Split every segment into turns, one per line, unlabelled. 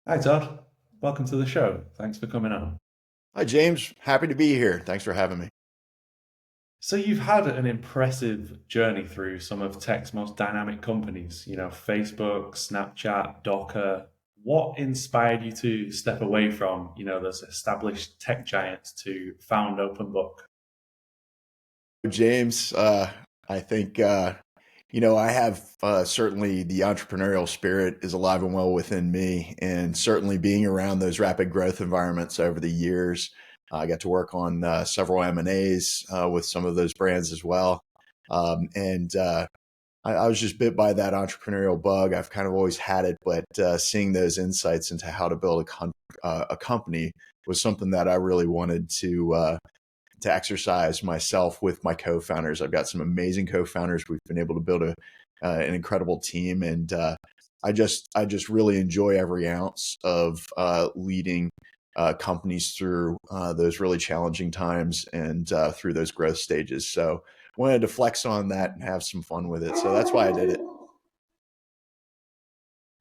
Hi, Todd. Welcome to the show. Thanks for coming on.
Hi, James. Happy to be here. Thanks for having me.
So, you've had an impressive journey through some of tech's most dynamic companies, Facebook, Snapchat, Docker. What inspired you to step away from, those established tech giants to found Opnbook?
James, I think, I have certainly the entrepreneurial spirit is alive and well within me. And certainly being around those rapid growth environments over the years, I got to work on several M&As with some of those brands as well. And I was just bit by that entrepreneurial bug. I've kind of always had it, but seeing those insights into how to build a company was something that I really wanted to exercise myself with my co-founders. I've got some amazing co-founders. We've been able to build an incredible team, and I just really enjoy every ounce of leading companies through those really challenging times and through those growth stages. So wanted to flex on that and have some fun with it. So that's why I did it.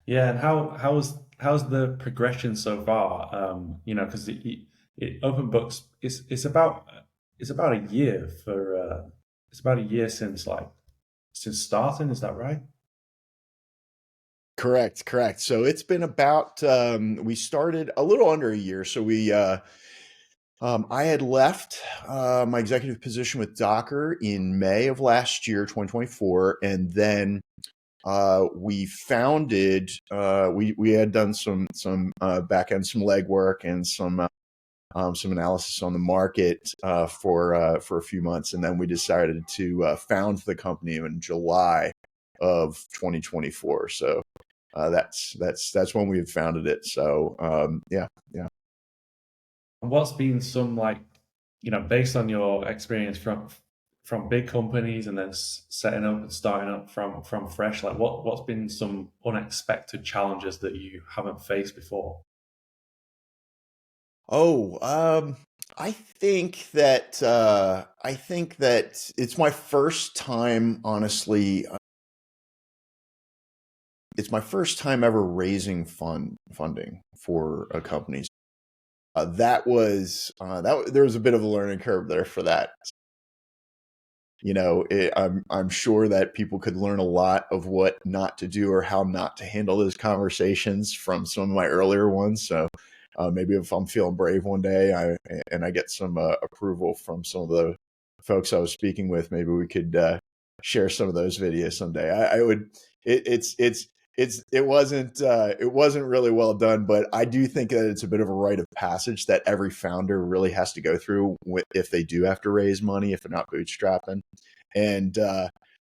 Yeah, and how's the progression so far? Because it open books it's about a year for it's about a year since starting. Is that right?
Correct, correct. So it's been about we started a little under a year. So I had left my executive position with Docker in May of last year, 2024, and then we founded. We had done some back end, some legwork, and some analysis on the market for a few months, and then we decided to found the company in July of 2024. So that's when we had founded it. So yeah, yeah.
And what's been some based on your experience from big companies and then setting up and starting up from fresh, like what's been some unexpected challenges that you haven't faced before?
Oh, I think that it's my first time, honestly. It's my first time ever raising funding for a company. There was a bit of a learning curve there for that. I'm sure that people could learn a lot of what not to do or how not to handle those conversations from some of my earlier ones. So maybe if I'm feeling brave one day, I get some approval from some of the folks I was speaking with, maybe we could share some of those videos someday. I would. It wasn't really well done, but I do think that it's a bit of a rite of passage that every founder really has to go through if they do have to raise money, if they're not bootstrapping. And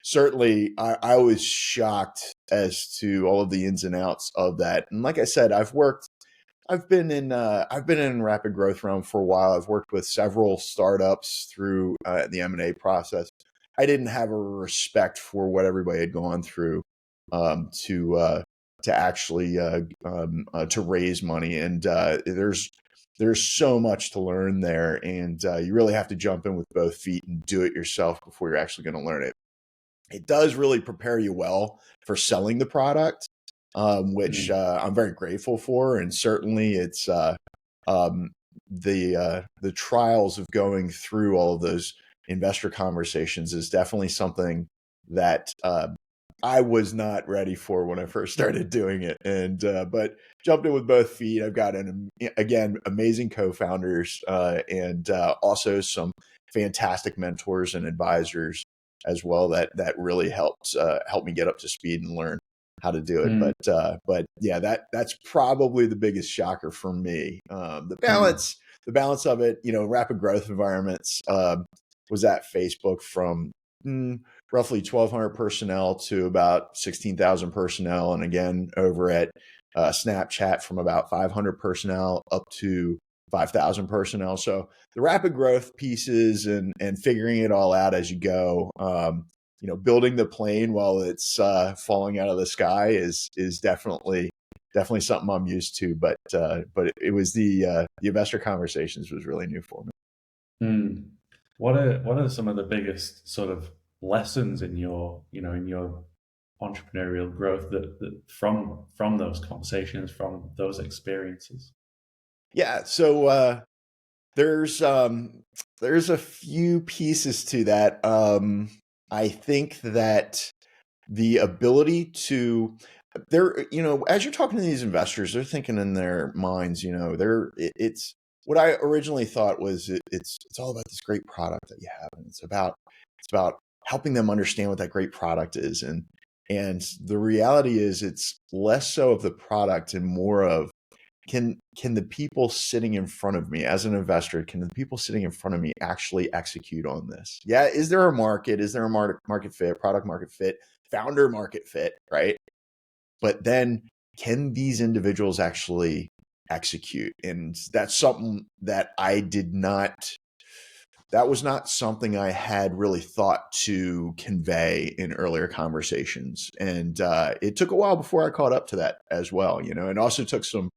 certainly, I was shocked as to all of the ins and outs of that. And like I said, I've been in rapid growth realm for a while. I've worked with several startups through the M&A process. I didn't have a respect for what everybody had gone through to actually to raise money, and there's so much to learn there, and you really have to jump in with both feet and do it yourself before you're actually going to learn it. It does really prepare you well for selling the product, which
Mm.
I'm very grateful for. And certainly it's um, the trials of going through all of those investor conversations is definitely something that I was not ready for when I first started doing it. And but jumped in with both feet. I've got again amazing co-founders and also some fantastic mentors and advisors as well that really helped me get up to speed and learn how to do it.
Mm.
But yeah, that's probably the biggest shocker for me.
Mm.
The balance of it, rapid growth environments. Was at Facebook from roughly 1,200 personnel to about 16,000 personnel, and again over at Snapchat from about 500 personnel up to 5,000 personnel. So the rapid growth pieces and figuring it all out as you go. Building the plane while it's falling out of the sky is definitely something I'm used to. But it was the investor conversations was really new for me.
Mm. What are some of the biggest sort of lessons in your entrepreneurial growth that from those conversations, from those experiences?
Yeah. So there's a few pieces to that. I think that the ability to they're as you're talking to these investors, they're thinking in their minds, it's what I originally thought was it's all about this great product that you have, and it's about helping them understand what that great product is, and the reality is it's less so of the product and more of can the people sitting in front of me as an investor, can the people sitting in front of me actually execute on this? Yeah, is there a market? Is there a market fit, product market fit, founder market fit, right? But then can these individuals actually execute? And that's something that that was not something I had really thought to convey in earlier conversations. And it took a while before I caught up to that as well, and also took some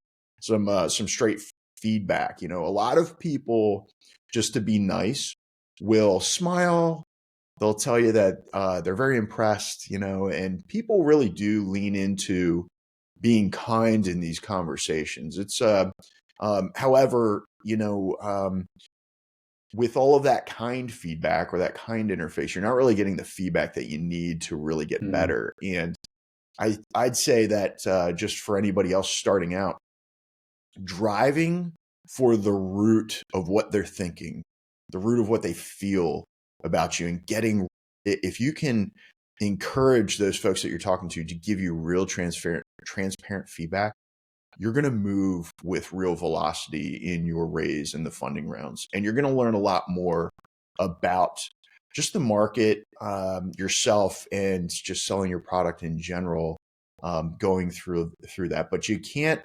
straight feedback. A lot of people, just to be nice, will smile. They'll tell you that they're very impressed, and people really do lean into being kind in these conversations. It's, however, with all of that kind feedback or that kind interface, you're not really getting the feedback that you need to really get
Mm,
better. And I'd say that just for anybody else starting out, driving for the root of what they're thinking, the root of what they feel about you, and if you can encourage those folks that you're talking to give you real transparent feedback, you're going to move with real velocity in your raise and the funding rounds. And you're going to learn a lot more about just the market, yourself, and just selling your product in general, going through that. But you can't,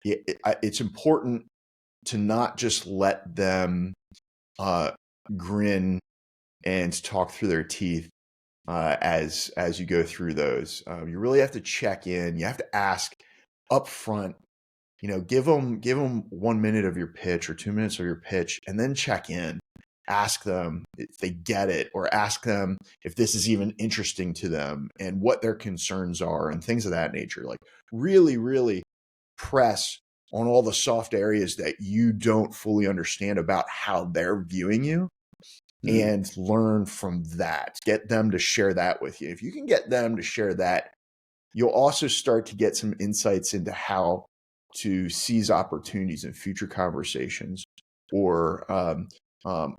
it's important to not just let them grin and talk through their teeth as you go through those. You really have to check in. You have to ask up front. Give them 1 minute of your pitch or 2 minutes of your pitch, and then check in. Ask them if they get it, or ask them if this is even interesting to them and what their concerns are and things of that nature. Like really, really press on all the soft areas that you don't fully understand about how they're viewing you,
mm,
and learn from that. Get them to share that with you. If you can get them to share that, you'll also start to get some insights into how to seize opportunities in future conversations, or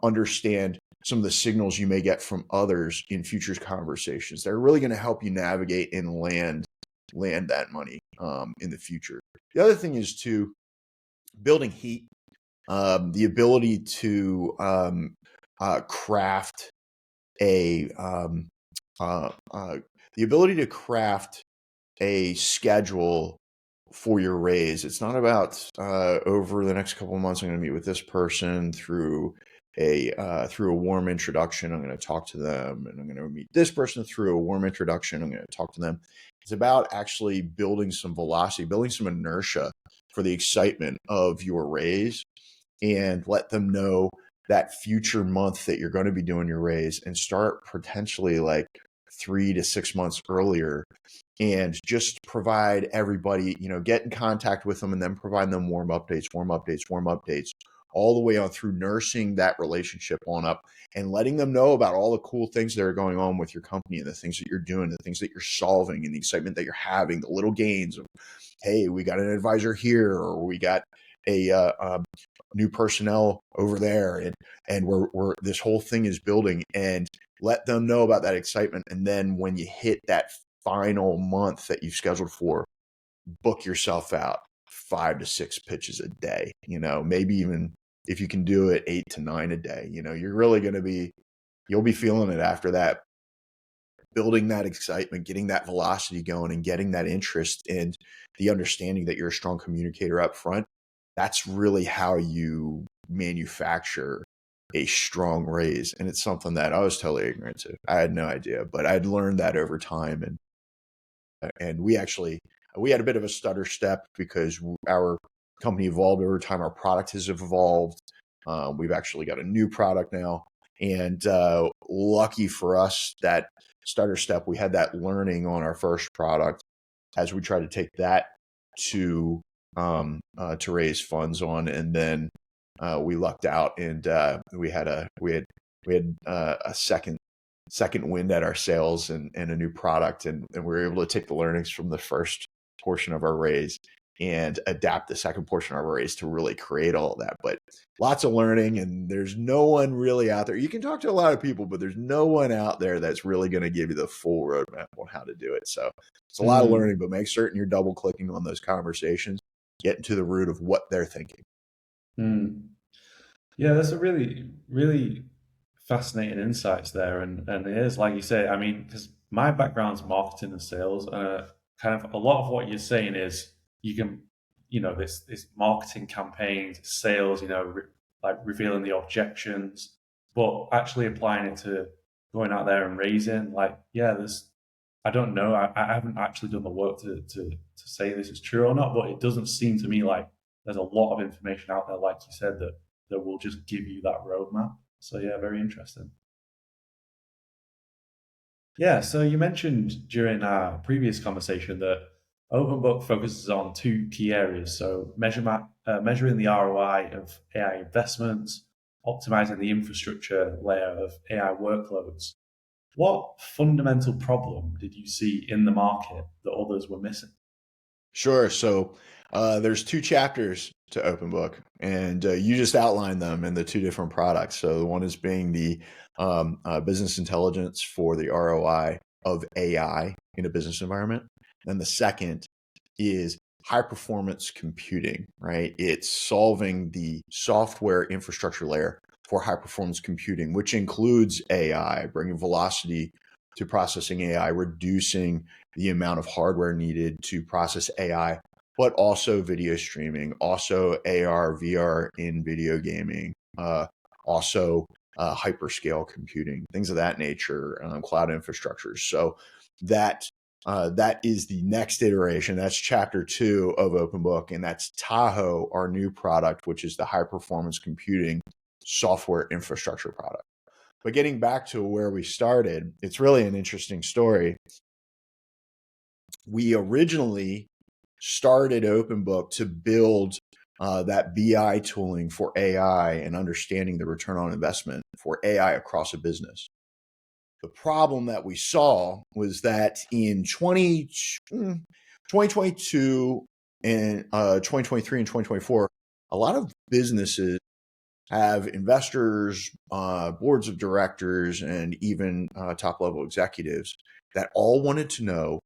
understand some of the signals you may get from others in future conversations. They're really going to help you navigate and land that money in the future. The other thing is to building heat, the ability to craft a uh, uh, the ability to craft a schedule for your raise. It's not about over the next couple of months I'm going to meet with this person through a warm introduction. I'm going to talk to them, and I'm going to meet this person through a warm introduction. I'm going to talk to them. It's about actually building some velocity, building some inertia for the excitement of your raise, and let them know that future month that you're going to be doing your raise, and start potentially like 3 to 6 months earlier, and just provide everybody, get in contact with them, and then provide them warm updates, all the way on through nursing that relationship on up, and letting them know about all the cool things that are going on with your company, and the things that you're doing, the things that you're solving, and the excitement that you're having, the little gains of, hey, we got an advisor here, or we got a new personnel over there, and we're this whole thing is building, and let them know about that excitement. And then when you hit that final month that you've scheduled for, book yourself out 5 to 6 pitches a day, maybe even if you can do it 8 to 9 a day, you're really going to you'll be feeling it after that. Building that excitement, getting that velocity going, and getting that interest, and the understanding that you're a strong communicator up front. That's really how you manufacture a strong raise. And it's something that I was totally ignorant to. I had no idea, but I'd learned that over time. And we had a bit of a stutter step because our company evolved over time. Our product has evolved. We've actually got a new product now, and lucky for us that starter step, we had that learning on our first product as we tried to take that to raise funds on, and then we lucked out, and we had a second wind at our sails, and a new product, and we were able to take the learnings from the first portion of our raise and adapt the second portion of our raise to really create all of that. But lots of learning, and there's no one really out there. You can talk to a lot of people, but there's no one out there that's really going to give you the full roadmap on how to do it. So it's a lot of learning, but make certain you're double clicking on those conversations, getting to the root of what they're thinking.
Yeah, that's a really, really fascinating insights there, and it is like you say. I mean, because my background's marketing and sales, kind of a lot of what you're saying is you can, this marketing campaigns, sales, like revealing the objections, but actually applying it to going out there and raising, like, yeah, there's, I don't know, I haven't actually done the work to say this is true or not, but it doesn't seem to me like there's a lot of information out there, like you said, that will just give you that roadmap. So yeah, very interesting. Yeah, so you mentioned during our previous conversation that OpenBook focuses on two key areas. So measuring the ROI of AI investments, optimizing the infrastructure layer of AI workloads. What fundamental problem did you see in the market that others were missing?
Sure. So there's two chapters to OpenBook, and you just outlined them in the two different products. So the one is being the business intelligence for the ROI of AI in a business environment. And the second is high performance computing, right? It's solving the software infrastructure layer for high performance computing, which includes AI, bringing velocity to processing AI, reducing the amount of hardware needed to process AI, but also video streaming, also AR, VR in video gaming, also hyperscale computing, things of that nature, cloud infrastructure. So that that is the next iteration. That's chapter 2 of OpenBook, and that's Tahoe, our new product, which is the high performance computing software infrastructure product. But getting back to where we started, it's really an interesting story. We originally started OpenBook to build that BI tooling for AI and understanding the return on investment for AI across a business. The problem that we saw was that in 2022 and 2023 and 2024, a lot of businesses have investors, boards of directors, and even top level executives that all wanted to know,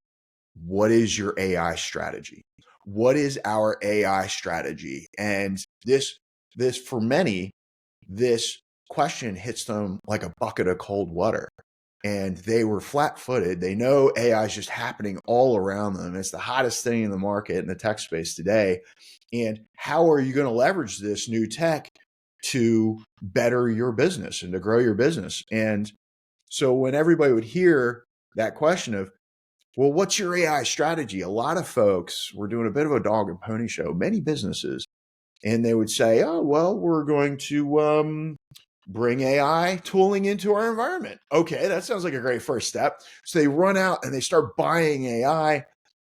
what is your AI strategy? What is our AI strategy? And this for many, this question hits them like a bucket of cold water. And they were flat footed. They know AI is just happening all around them. It's the hottest thing in the market in the tech space today. And how are you going to leverage this new tech to better your business and to grow your business? And so when everybody would hear that question of, well, what's your AI strategy? A lot of folks were doing a bit of a dog and pony show, many businesses, and they would say, oh, well, we're going to bring AI tooling into our environment. Okay, that sounds like a great first step. So they run out and they start buying AI.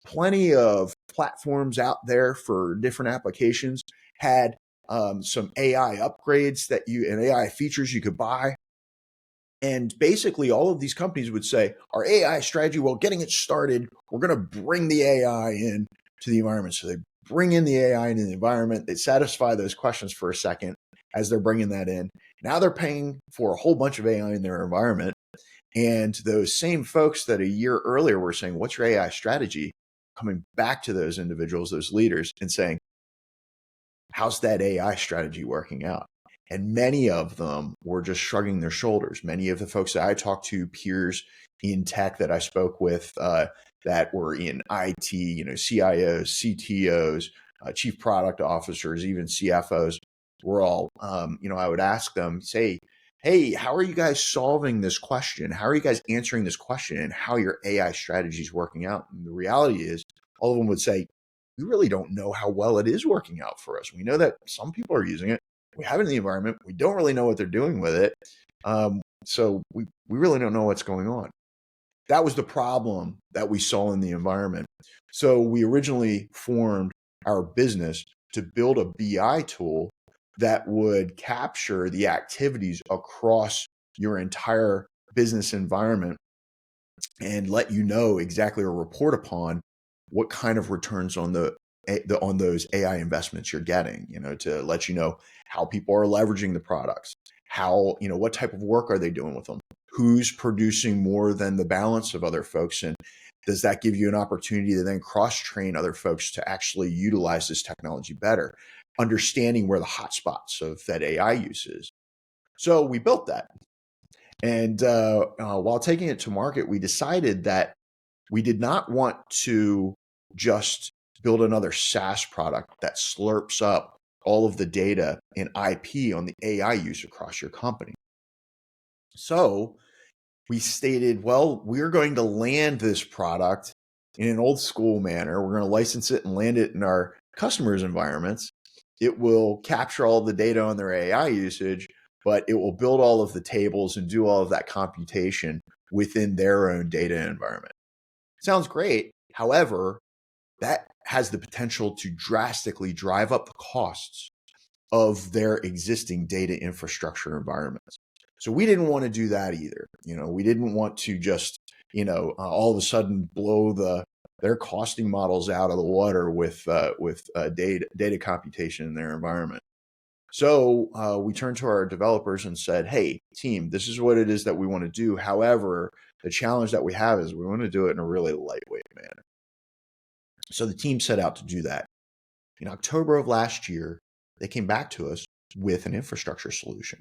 Plenty of platforms out there for different applications had some AI upgrades and AI features you could buy. And basically, all of these companies would say, our AI strategy, well, getting it started, we're going to bring the AI in to the environment. So they bring in the AI into the environment. They satisfy those questions for a second as they're bringing that in. Now they're paying for a whole bunch of AI in their environment. And those same folks that a year earlier were saying, what's your AI strategy? Coming back to those individuals, those leaders, and saying, how's that AI strategy working out? And many of them were just shrugging their shoulders. Many of the folks that I talked to, peers in tech that I spoke with that were in IT, CIOs, CTOs, chief product officers, even CFOs, were all, I would ask them, say, hey, how are you guys solving this question? How are you guys answering this question, and how your AI strategy is working out? And the reality is, all of them would say, we really don't know how well it is working out for us. We know that some people are using it. We have it in the environment. We don't really know what they're doing with it. So we really don't know what's going on. That was the problem that we saw in the environment. So we originally formed our business to build a BI tool that would capture the activities across your entire business environment and let you know exactly, or report upon what kind of returns on on those AI investments you're getting, to let you know how people are leveraging the products, how, what type of work are they doing with them, who's producing more than the balance of other folks, and does that give you an opportunity to then cross-train other folks to actually utilize this technology better, understanding where the hotspots of that AI use is. So we built that. And while taking it to market, we decided that we did not want to just build another SaaS product that slurps up all of the data and IP on the AI use across your company. So we stated, well, we're going to land this product in an old school manner. We're going to license it and land it in our customers' environments. It will capture all the data on their AI usage, but it will build all of the tables and do all of that computation within their own data environment. Sounds great. However, that has the potential to drastically drive up the costs of their existing data infrastructure environments. So we didn't want to do that either. We didn't want to just, all of a sudden blow their costing models out of the water with data computation in their environment. So we turned to our developers and said, hey, team, this is what it is that we want to do. However, the challenge that we have is we want to do it in a really lightweight manner. So the team set out to do that. In October of last year, they came back to us with an infrastructure solution.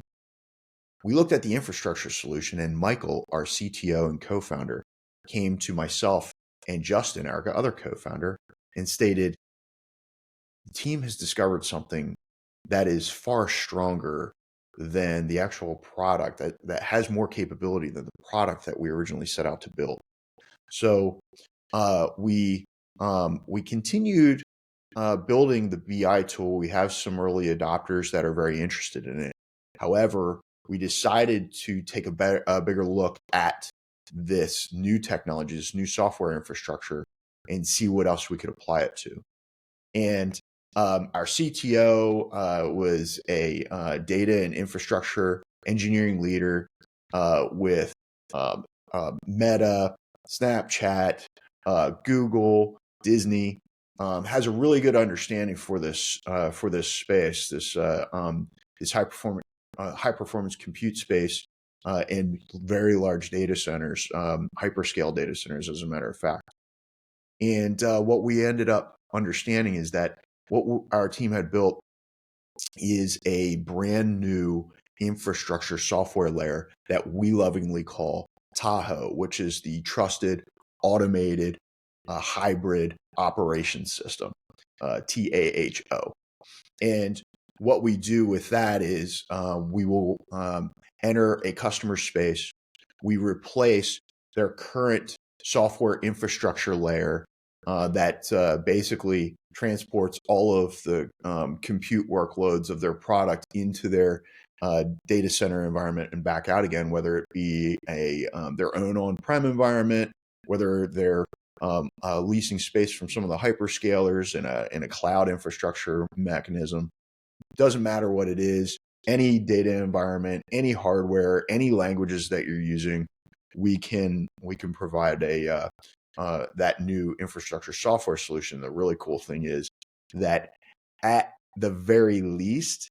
We looked at the infrastructure solution, and Michael, our CTO and co-founder, came to myself and Justin, our other co-founder, and stated, the team has discovered something that is far stronger than the actual product, that has more capability than the product that we originally set out to build. So we continued building the BI tool. We have some early adopters that are very interested in it. However, we decided to take a bigger look at this new technology, this new software infrastructure, and see what else we could apply it to. And our CTO was a data and infrastructure engineering leader with Meta, Snapchat, Google, Disney. Has a really good understanding for this space, this high performance compute space, and very large data centers, hyperscale data centers, as a matter of fact. And what we ended up understanding is that what our team had built is a brand new infrastructure software layer that we lovingly call Tahoe, which is the trusted, automated, hybrid operations system, TAHO. And what we do with that is we will enter a customer space. We replace their current software infrastructure layer that basically transports all of the compute workloads of their product into their data center environment and back out again, whether it be their own on-prem environment, whether they're leasing space from some of the hyperscalers in a cloud infrastructure mechanism. Doesn't matter what it is, any data environment, any hardware, any languages that you're using, we can provide that new infrastructure software solution. The really cool thing is that at the very least,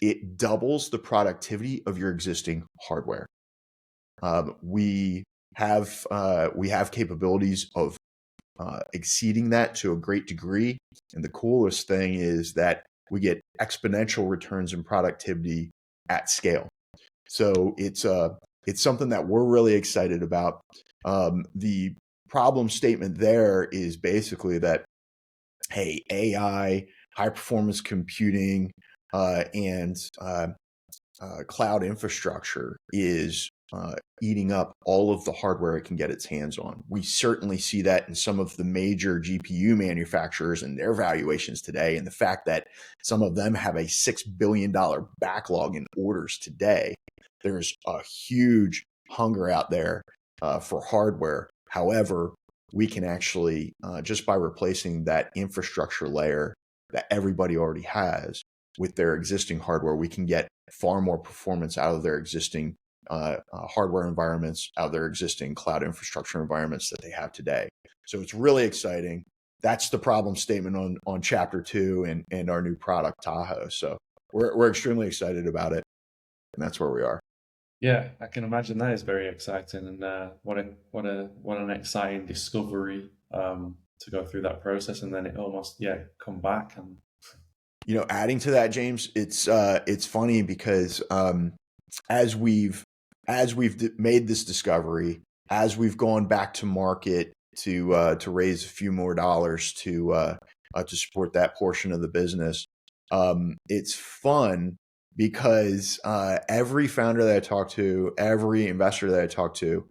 it doubles the productivity of your existing hardware. We have capabilities of exceeding that to a great degree. And the coolest thing is that we get exponential returns in productivity at scale. So it's something that we're really excited about. The problem statement there is basically that, hey, AI, high performance computing, and cloud infrastructure is eating up all of the hardware it can get its hands on. We certainly see that in some of the major GPU manufacturers and their valuations today, and the fact that some of them have a $6 billion backlog in orders today. There's a huge hunger out there for hardware. However, we can actually, just by replacing that infrastructure layer that everybody already has with their existing hardware, we can get far more performance out of their existing hardware environments, out of their existing cloud infrastructure environments that they have today. So it's really exciting. That's the problem statement on chapter 2 and our new product Tahoe. So we're extremely excited about it, and that's where we are.
Yeah, I can imagine that is very exciting, and what an exciting discovery to go through that process, and then it almost come back and
Adding to that, James, it's funny because as we've made this discovery, as we've gone back to market to raise a few more dollars to support that portion of the business, it's fun because every founder that I talk to, every investor that I talk to,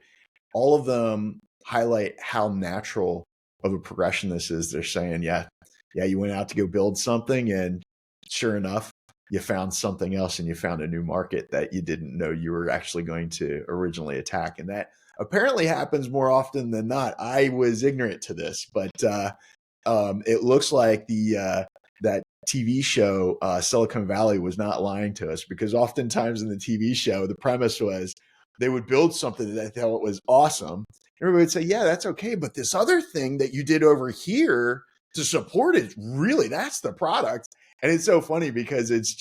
all of them highlight how natural of a progression this is. They're saying, yeah, you went out to go build something, and sure enough, you found something else, and you found a new market that you didn't know you were actually going to originally attack. And that apparently happens more often than not. I was ignorant to this, but it looks like that TV show Silicon Valley was not lying to us, because oftentimes in the TV show, the premise was they would build something that they thought was awesome. Everybody would say, yeah, that's okay, but this other thing that you did over here to support it, really, that's the product. And it's so funny because it's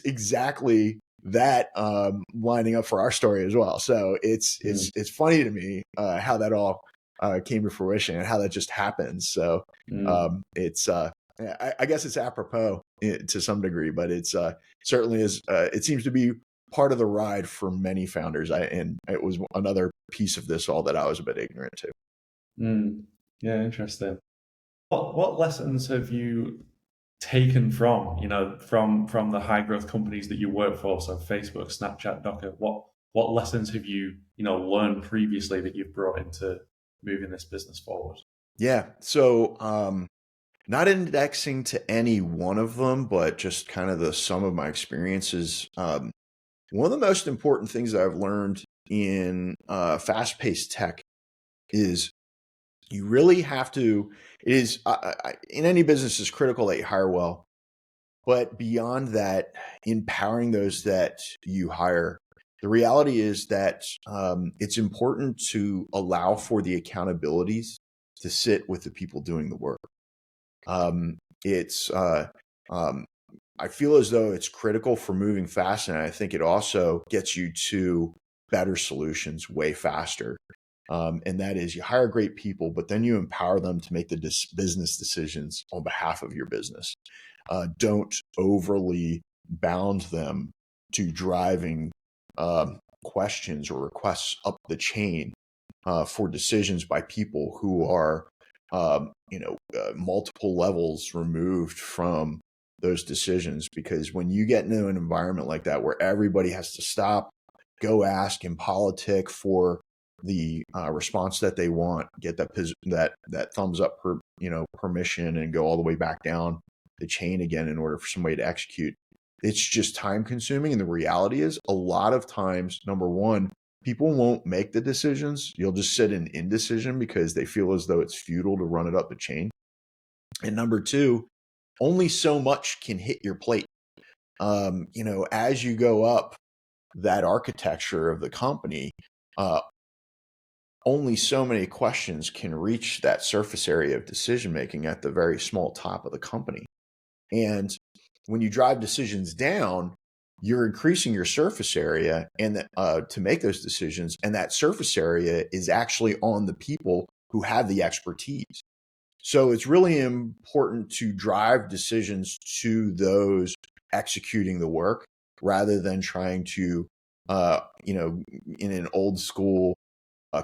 exactly that lining up for our story as well. So it's funny to me how that all came to fruition and how that just happens. So I guess it's apropos to some degree, but it's certainly is. It seems to be part of the ride for many founders. And it was another piece of this all that I was a bit ignorant to.
Yeah, interesting. What lessons have you taken from from the high growth companies that you work for, so Facebook, Snapchat, Docker? What lessons have you learned previously that you've brought into moving this business forward?
Yeah. So not indexing to any one of them, but just kind of the sum of my experiences. One of the most important things that I've learned in fast-paced tech is you really have to, it is in any business, is critical that you hire well. But beyond that, empowering those that you hire, the reality is that it's important to allow for the accountabilities to sit with the people doing the work. It's I feel as though it's critical for moving fast, and I think it also gets you to better solutions way faster. And that is, you hire great people, but then you empower them to make the business decisions on behalf of your business. Don't overly bound them to driving questions or requests up the chain for decisions by people who are, multiple levels removed from those decisions. Because when you get into an environment like that, where everybody has to stop, go ask and politic for the response that they want, get that thumbs up permission, and go all the way back down the chain again in order for somebody to execute, it's just time consuming. And the reality is, a lot of times, number one, people won't make the decisions. You'll just sit in indecision because they feel as though it's futile to run it up the chain. And number two, only so much can hit your plate. As you go up that architecture of the company, only so many questions can reach that surface area of decision making at the very small top of the company. And when you drive decisions down, you're increasing your surface area and to make those decisions. And that surface area is actually on the people who have the expertise. So it's really important to drive decisions to those executing the work, rather than trying to, in an old school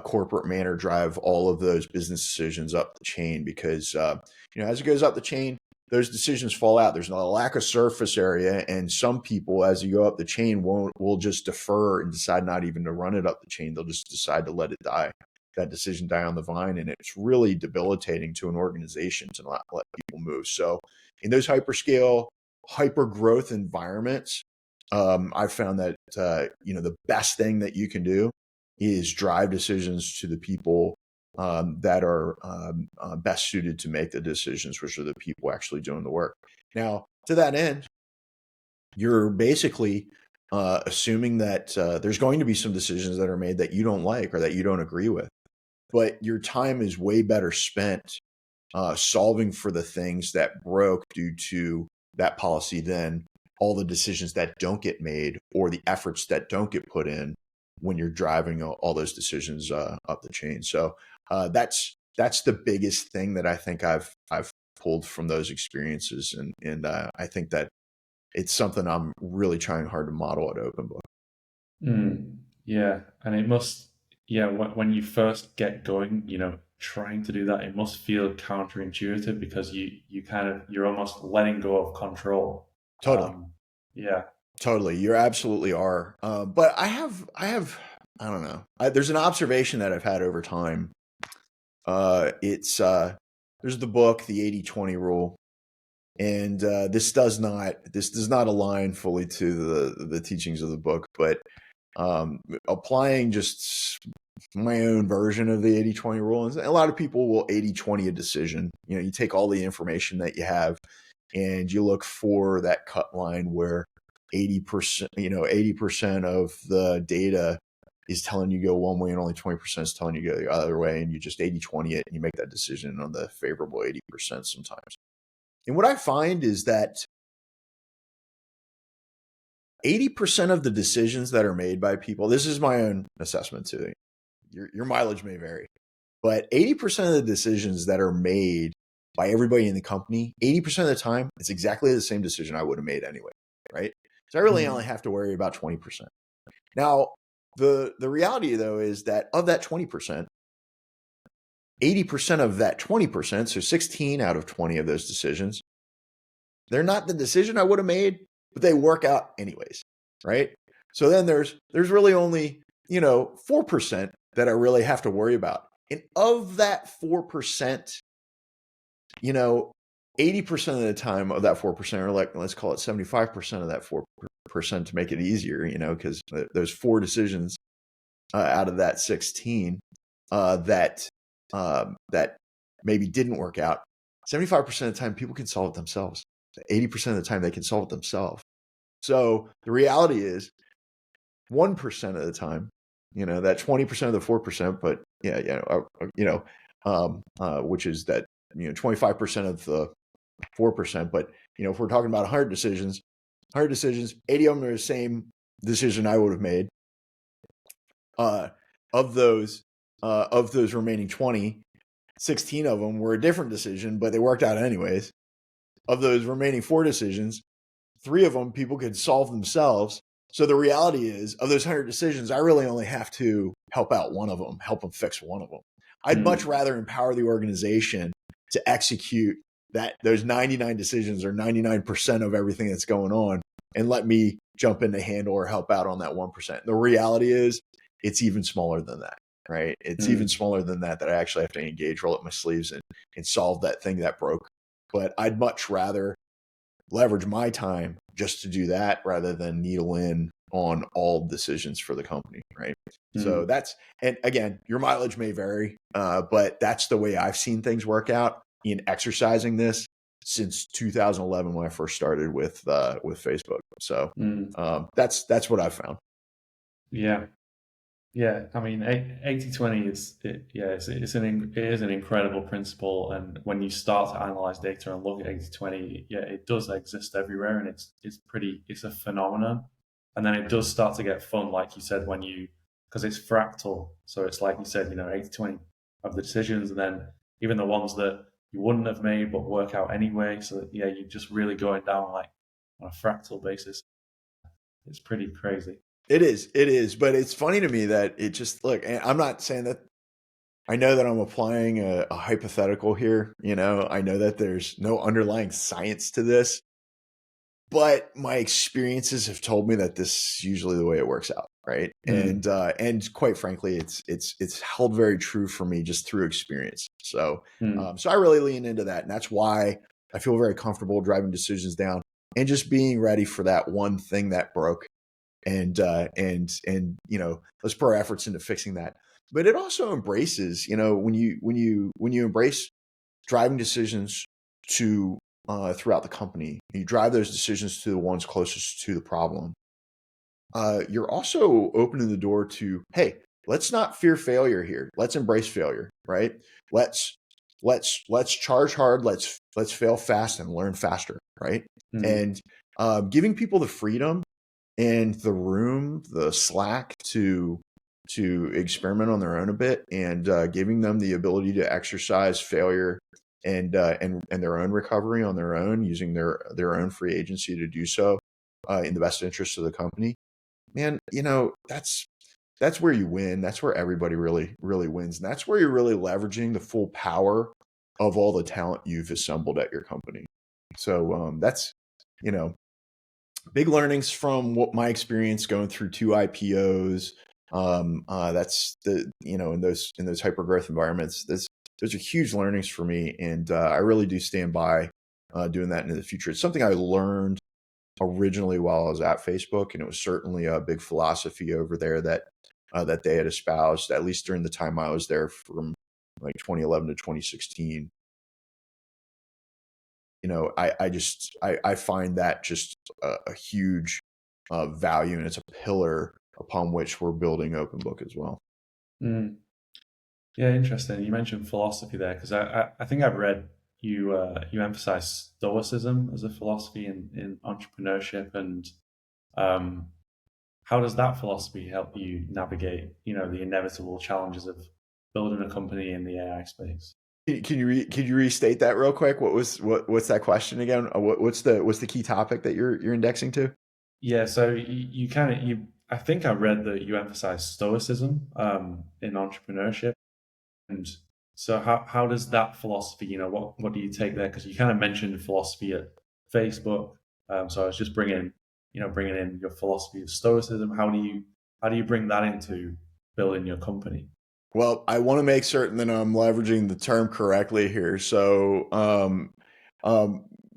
corporate manner, drive all of those business decisions up the chain. Because, as it goes up the chain, those decisions fall out. There's a lack of surface area. And some people, as you go up the chain, will just defer and decide not even to run it up the chain. They'll just decide to let it die, that decision die on the vine. And it's really debilitating to an organization to not let people move. So in those hyperscale, hyper growth environments, I've found that, the best thing that you can do is drive decisions to the people that are best suited to make the decisions, which are the people actually doing the work. Now, to that end, you're basically assuming that there's going to be some decisions that are made that you don't like or that you don't agree with, but your time is way better spent solving for the things that broke due to that policy than all the decisions that don't get made or the efforts that don't get put in when you're driving all those decisions up the chain. So that's the biggest thing that I think I've pulled from those experiences, and I think that it's something I'm really trying hard to model at Opnbook.
Yeah, and it must, yeah, when you first get going, trying to do that, it must feel counterintuitive because you're almost letting go of control.
Totally,
Yeah.
totally. You absolutely are. But I have, I don't know. There's an observation that I've had over time. It's there's the book, the 80-20 rule. And this does not align fully to the teachings of the book, but applying just my own version of the 80-20 rule. And a lot of people will 80-20 a decision. You take all the information that you have and you look for that cut line where 80%, 80% of the data is telling you go one way and only 20% is telling you go the other way. And you just 80-20 it and you make that decision on the favorable 80% sometimes. And what I find is that 80% of the decisions that are made by people, this is my own assessment too, your mileage may vary, but 80% of the decisions that are made by everybody in the company, 80% of the time, it's exactly the same decision I would have made anyway, right? So I really only have to worry about 20%. Now, the reality though is that of that 20%, 80% of that 20%, so 16 out of 20 of those decisions, they're not the decision I would have made, but they work out anyways, right? So then there's really only, 4% that I really have to worry about. And of that 4%, 80% of the time of that 4%, or like, let's call it 75% of that 4% to make it easier, because there's 4 decisions out of that 16 that maybe didn't work out. 75% of the time, people can solve it themselves. 80% of the time, they can solve it themselves. So the reality is 1% of the time, that 20% of the 4%, but which is that, 25% of the 4%. But, if we're talking about 100 decisions, 80 of them are the same decision I would have made. Of those remaining 20, 16 of them were a different decision, but they worked out anyways. Of those remaining 4 decisions, 3 of them people could solve themselves. So the reality is, of those 100 decisions, I really only have to help out one of them, help them fix one of them. I'd much rather empower the organization to execute those 99 decisions or 99% of everything that's going on, and let me jump in to handle or help out on that 1%. The reality is, it's even smaller than that, right? It's even smaller than that I actually have to engage, roll up my sleeves, and solve that thing that broke. But I'd much rather leverage my time just to do that rather than needle in on all decisions for the company, right? So and again, your mileage may vary, but that's the way I've seen things work out in exercising this since 2011 when I first started with Facebook. So that's what I've found.
Yeah. Yeah, I mean, 80-20 it is an incredible principle, and when you start to analyze data and look at 80-20, yeah, it does exist everywhere, and it's a phenomenon, and then it does start to get fun, like you said, because it's fractal, so it's like you said, 80-20 of the decisions, and then even the ones that you wouldn't have made but work out anyway, so that, yeah, you're just really going down like on a fractal basis. It's pretty crazy.
It is, but it's funny to me that it just, look, and I'm not saying that, I know that I'm applying a hypothetical here, I know that there's no underlying science to this, but my experiences have told me that this is usually the way it works out, right? And quite frankly, it's held very true for me just through experience. So so I really lean into that, and that's why I feel very comfortable driving decisions down and just being ready for that one thing that broke. and let's put our efforts into fixing that. But it also embraces, when you embrace driving decisions to throughout the company, you drive those decisions to the ones closest to the problem. You're also opening the door to, hey, let's not fear failure here. Let's embrace failure, right? Let's charge hard. Let's fail fast and learn faster, right?
Mm.
And giving people the freedom and the room, the slack to experiment on their own a bit, and giving them the ability to exercise failure and their own recovery on their own, using their own free agency to do so in the best interest of the company. Man, that's where you win. That's where everybody really, really wins. And that's where you're really leveraging the full power of all the talent you've assembled at your company. So that's, big learnings from what my experience going through 2 IPOs. That's in those hypergrowth environments, those are huge learnings for me. And I really do stand by doing that into the future. It's something I learned originally while I was at Facebook, and it was certainly a big philosophy over there that they had espoused, at least during the time I was there, from like 2011 to 2016. I find that just a huge value, and it's a pillar upon which we're building Opnbook as well.
Mm. Yeah, interesting. You mentioned philosophy there because I think I've read you emphasize Stoicism as a philosophy in entrepreneurship, and um, how does that philosophy help you navigate the inevitable challenges of building a company in the AI space?
Can you restate that real quick? What's that question again? What's the key topic that you're indexing to?
Yeah, so you kind of you I think I read that you emphasize Stoicism in entrepreneurship. And so how does that philosophy, what do you take there? Because you kind of mentioned philosophy at Facebook. So I was just bringing in your philosophy of Stoicism. How do you bring that into building your company?
Well, I want to make certain that I'm leveraging the term correctly here. So,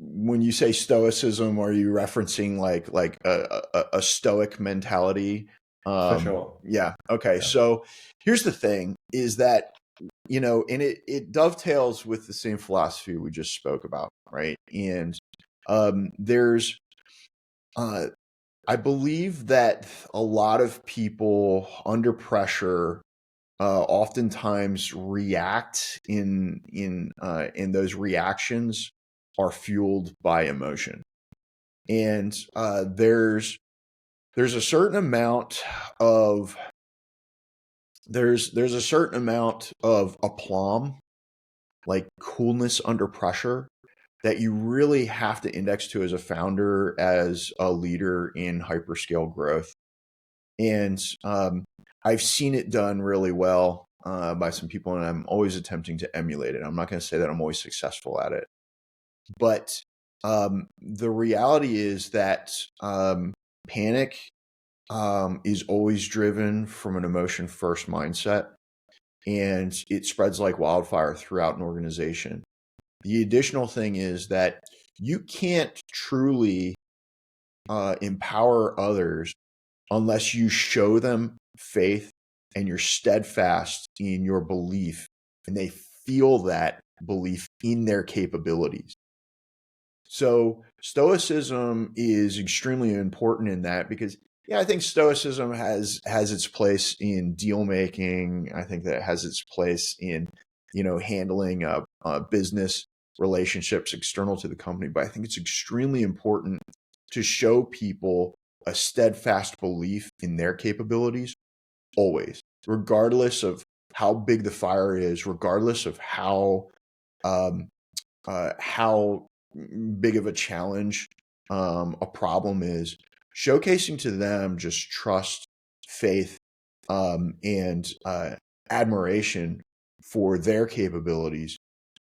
when you say stoicism, are you referencing like a stoic mentality?
For sure.
Yeah. Okay.
Yeah.
So here's the thing: is that and it dovetails with the same philosophy we just spoke about, right? And there's uh, I believe that a lot of people under pressure oftentimes react in those reactions are fueled by emotion, and there's a certain amount of there's a certain amount of aplomb, like coolness under pressure, that you really have to index to as a founder, as a leader in hyperscale growth. And I've seen it done really well by some people, and I'm always attempting to emulate it. I'm not going to say that I'm always successful at it, but the reality is that panic is always driven from an emotion first mindset, and it spreads like wildfire throughout an organization. The additional thing is that you can't truly empower others unless you show them faith and you're steadfast in your belief, and they feel that belief in their capabilities. So stoicism is extremely important in that, because yeah, I think stoicism has its place in deal making. I think that it has its place in handling business relationships external to the company. But I think it's extremely important to show people a steadfast belief in their capabilities always, regardless of how big the fire is, regardless of how big of a challenge a problem is. Showcasing to them just trust, faith, and admiration for their capabilities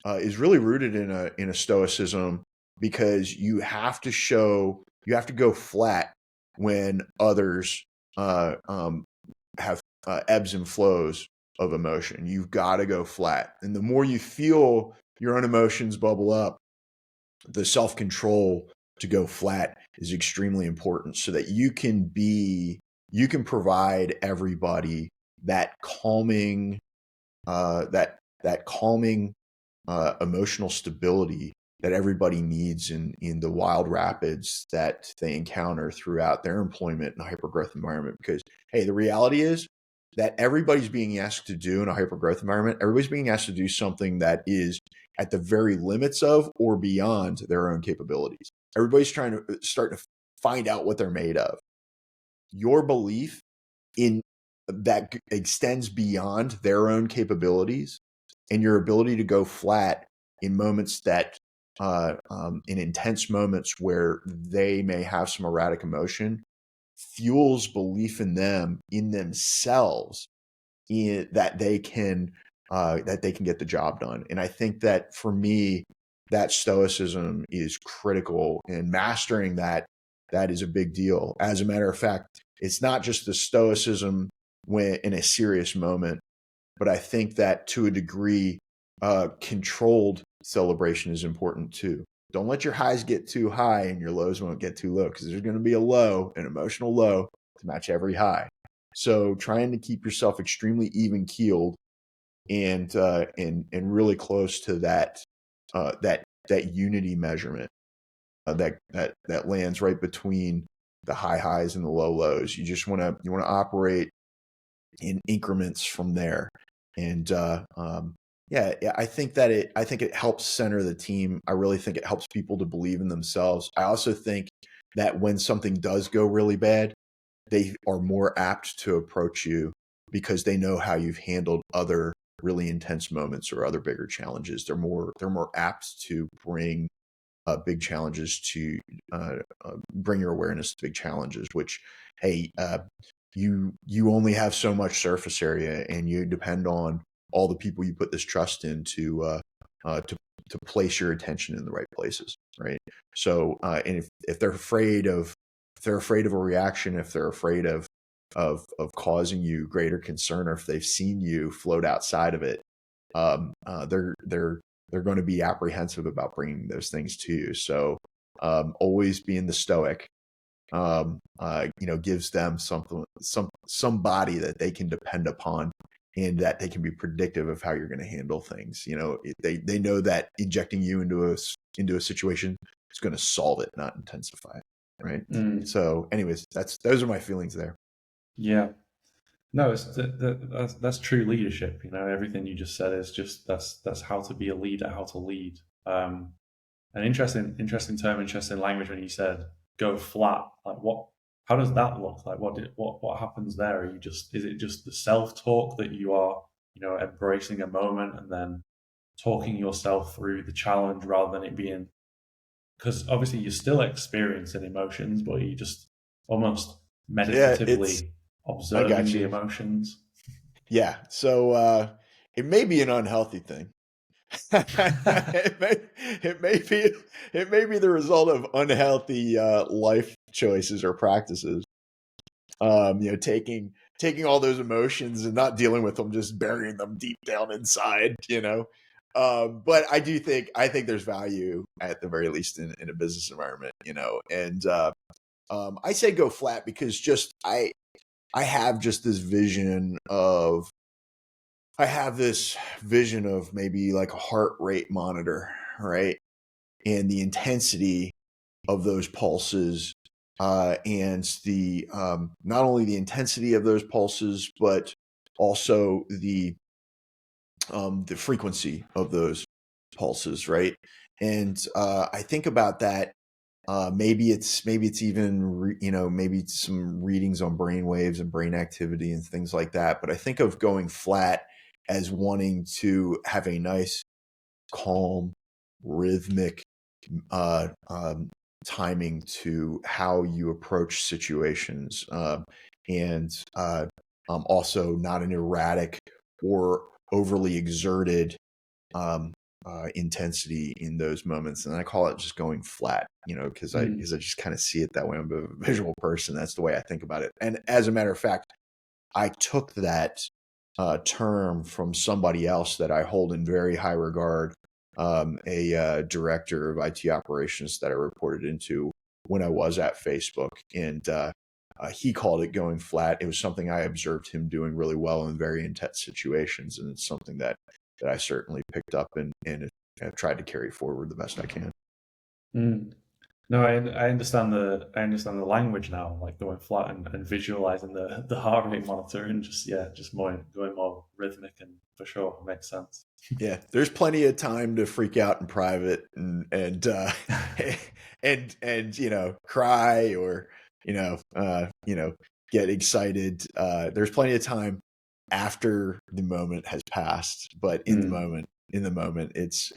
is really rooted in a stoicism, because you have to go flat when others have ebbs and flows of emotion. You've got to go flat, and the more you feel your own emotions bubble up, the self-control to go flat is extremely important so that you can provide everybody that calming, that calming emotional stability that everybody needs in the wild rapids that they encounter throughout their employment in a hypergrowth environment. Because, hey, the reality is that everybody's being asked to do in a hypergrowth environment, everybody's being asked to do something that is at the very limits of or beyond their own capabilities. Everybody's trying to start to find out what they're made of. Your belief in that extends beyond their own capabilities and your ability to go flat in moments that in intense moments where they may have some erratic emotion fuels belief in them, in themselves, that they can get the job done. And I think that for me, that stoicism is critical, and mastering that is a big deal. As a matter of fact, it's not just the stoicism when in a serious moment, but I think that to a degree, controlled celebration is important too. Don't let your highs get too high and your lows won't get too low, because there's going to be a low, an emotional low to match every high. So trying to keep yourself extremely even keeled and really close to that unity measurement that lands right between the high highs and the low lows. You just want to operate in increments from there. And yeah, I think it helps center the team. I really think it helps people to believe in themselves. I also think that when something does go really bad, they are more apt to approach you because they know how you've handled other really intense moments or other bigger challenges. They're more apt to bring big challenges to bring your awareness to big challenges, which, hey, you only have so much surface area, and you depend on all the people you put this trust in to place your attention in the right places, right? So, and if they're afraid of a reaction, if they're afraid of causing you greater concern, or if they've seen you float outside of it, they're going to be apprehensive about bringing those things to you. So, always being the stoic, gives them somebody that they can depend upon, and that they can be predictive of how you're going to handle things. They know that injecting you into a situation is going to solve it, not intensify it. Right. So anyways, those are my feelings there.
Yeah. No, that's true leadership. Everything you just said is just that's how to be a leader, how to lead. An interesting term, interesting language when you said go flat. Like how does that look? Like what happens there? Is it just the self-talk that you are, embracing a moment and then talking yourself through the challenge rather than it being, because obviously you're still experiencing emotions, but you just almost meditatively
I got
observing the
you.
emotions.
Yeah. So it may be an unhealthy thing. it may be the result of unhealthy life choices or practices. Taking all those emotions and not dealing with them, just burying them deep down inside. But I think there's value at the very least in a business environment. And I say go flat because just I have just this vision of maybe like a heart rate monitor, right? And the intensity of those pulses, and the not only the intensity of those pulses, but also the frequency of those pulses, right? And I think about that. Maybe it's even maybe some readings on brain waves and brain activity and things like that. But I think of going flat as wanting to have a nice, calm, rhythmic timing to how you approach situations, and also not an erratic or overly exerted intensity in those moments. And I call it just going flat, because I just kind of see it that way. I'm a visual person. That's the way I think about it. And as a matter of fact, I took that term from somebody else that I hold in very high regard, a director of IT operations that I reported into when I was at Facebook, and he called it going flat. It was something I observed him doing really well in very intense situations, and it's something that I certainly picked up and have tried to carry forward the best I can.
Mm. No, I understand the language now, like going flat and visualizing the heart rate monitor and just yeah, just more going more rhythmic and for sure makes sense.
Yeah, there's plenty of time to freak out in private and and cry or get excited. There's plenty of time after the moment has passed, but
Mm.
in the moment, it's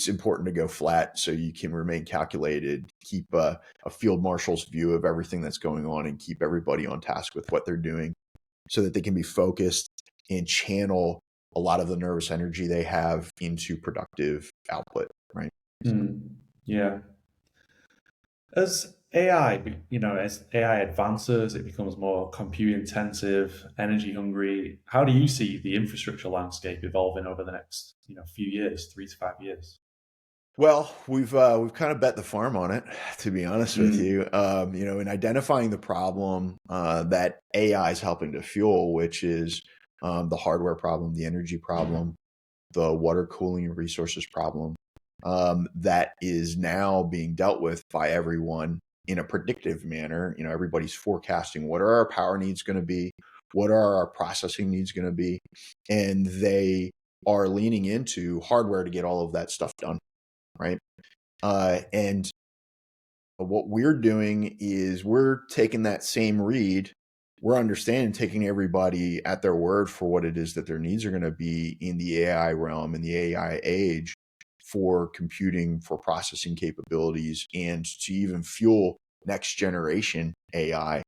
important to go flat so you can remain calculated, keep a field marshal's view of everything that's going on, and keep everybody on task with what they're doing, so that they can be focused and channel a lot of the nervous energy they have into productive output, right?
Mm. Yeah. As AI, as AI advances, it becomes more compute intensive, energy hungry. How do you see the infrastructure landscape evolving over the next, few years, 3 to 5 years?
Well, we've kind of bet the farm on it, to be honest with
Mm.
you. In identifying the problem that AI is helping to fuel, which is the hardware problem, the energy problem, the water cooling and resources problem, that is now being dealt with by everyone in a predictive manner. Everybody's forecasting what are our power needs going to be, what are our processing needs going to be, and they are leaning into hardware to get all of that stuff done, right? And what we're doing is we're taking that same read, we're understanding, taking everybody at their word for what it is that their needs are going to be in the AI realm, in the AI age, for computing, for processing capabilities, and to even fuel next generation AI,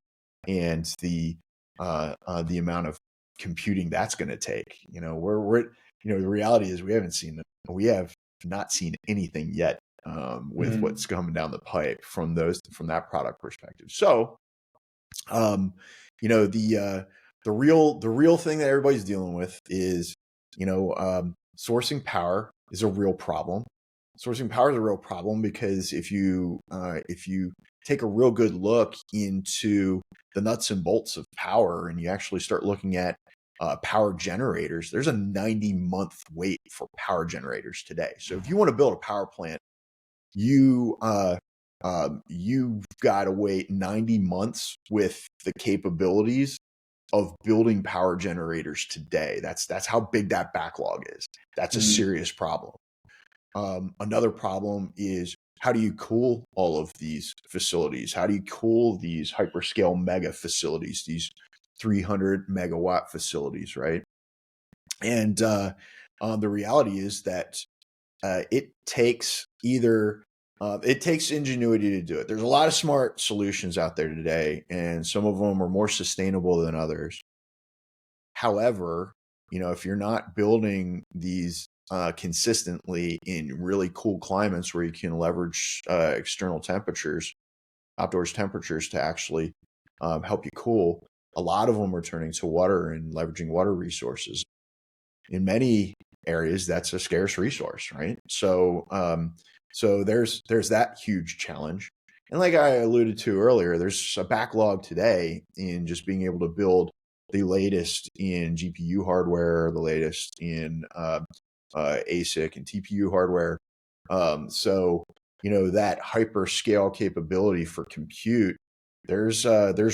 and the amount of computing that's going to take. The reality is we have not seen anything yet with
Mm.
what's coming down the pipe from that product perspective. So, um, the real thing that everybody's dealing with is, sourcing power is a real problem. Sourcing power is a real problem because if you take a real good look into the nuts and bolts of power, and you actually start looking at power generators, there's a 90-month wait for power generators today. So if you want to build a power plant, you've got to wait 90 months with the capabilities of building power generators today. That's how big that backlog is. That's a
Mm.
serious problem. Another problem is, how do you cool all of these facilities? How do you cool these hyperscale mega facilities, these 300 megawatt facilities, right? And the reality is that it takes ingenuity to do it. There's a lot of smart solutions out there today, and some of them are more sustainable than others. However, if you're not building these consistently in really cool climates where you can leverage external temperatures, outdoors temperatures, to actually help you cool, a lot of them are turning to water and leveraging water resources. In many areas, that's a scarce resource, right? So there's that huge challenge. And like I alluded to earlier, there's a backlog today in just being able to build the latest in GPU hardware, the latest in ASIC and TPU hardware. So that hyperscale capability for compute, there's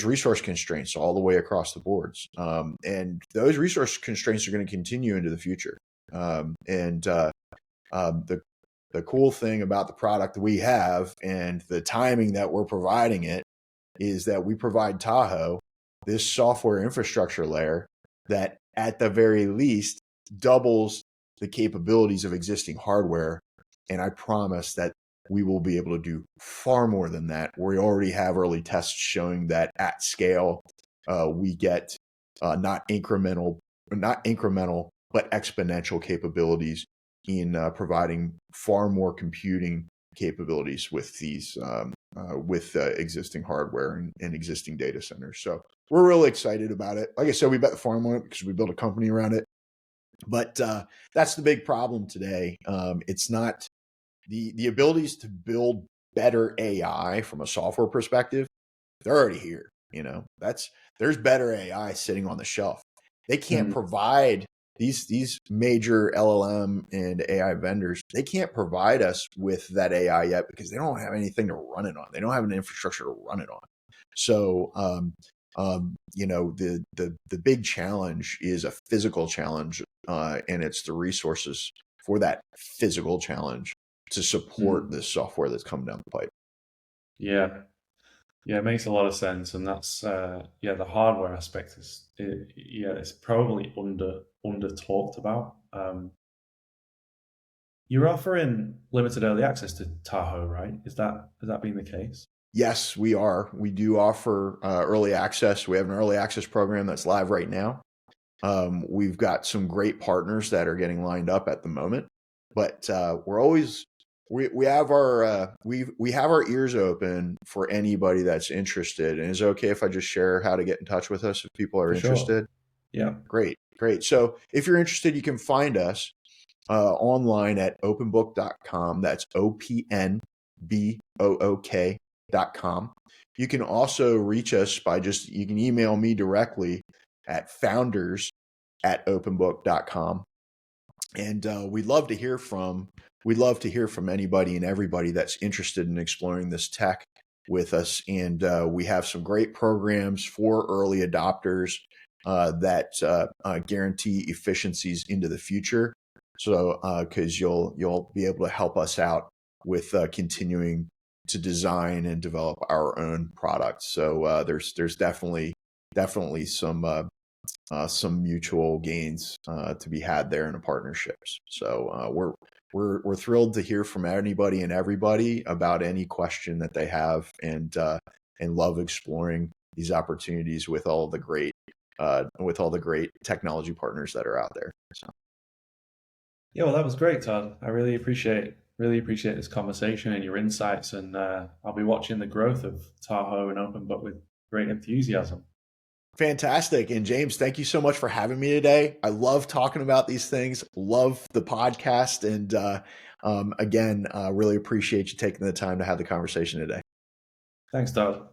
resource constraints all the way across the boards, and those resource constraints are going to continue into the future. And the cool thing about the product that we have and the timing that we're providing it is that we provide Tahoe this software infrastructure layer that, at the very least, doubles the capabilities of existing hardware. And I promise that we will be able to do far more than that. We already have early tests showing that at scale, we get not incremental, but exponential capabilities in providing far more computing capabilities with these existing hardware and existing data centers. So we're really excited about it. Like I said, we bet the farm on it because we built a company around it. But that's the big problem today. It's not the abilities to build better AI from a software perspective. They're already here. There's better AI sitting on the shelf. They can't
Mm,
provide these major LLM and AI vendors. They can't provide us with that AI yet because they don't have anything to run it on. They don't have an infrastructure to run it on. So, the big challenge is a physical challenge, and it's the resources for that physical challenge to support
mm.
this software that's coming down the pipe.
Yeah. Yeah, it makes a lot of sense, and that's yeah, the hardware aspect yeah, it's probably under talked about. You're offering limited early access to Tahoe, right? Has that been the case?
Yes, we are. We do offer early access. We have an early access program that's live right now. We've got some great partners that are getting lined up at the moment, but we're always we have our we have our ears open for anybody that's interested. And is it okay if I just share how to get in touch with us if people are
For sure.
interested?
Yeah.
Great, great. So if you're interested, you can find us online at openbook.com. That's OPNBOOK.com. You can also reach us by you can email me directly at founders@openbook.com. And we'd love to hear from anybody and everybody that's interested in exploring this tech with us. And we have some great programs for early adopters that guarantee efficiencies into the future. So, because you'll be able to help us out with continuing to design and develop our own products. So there's definitely some mutual gains to be had there in a partnerships. So we're thrilled to hear from anybody and everybody about any question that they have, and love exploring these opportunities with all the great technology partners that are out there. So.
Yeah, well, that was great, Todd. I really appreciate this conversation and your insights, and I'll be watching the growth of Tahoe and OpenBook with great enthusiasm.
Fantastic. And James, thank you so much for having me today. I love talking about these things, love the podcast. And again, really appreciate you taking the time to have the conversation today.
Thanks, Todd.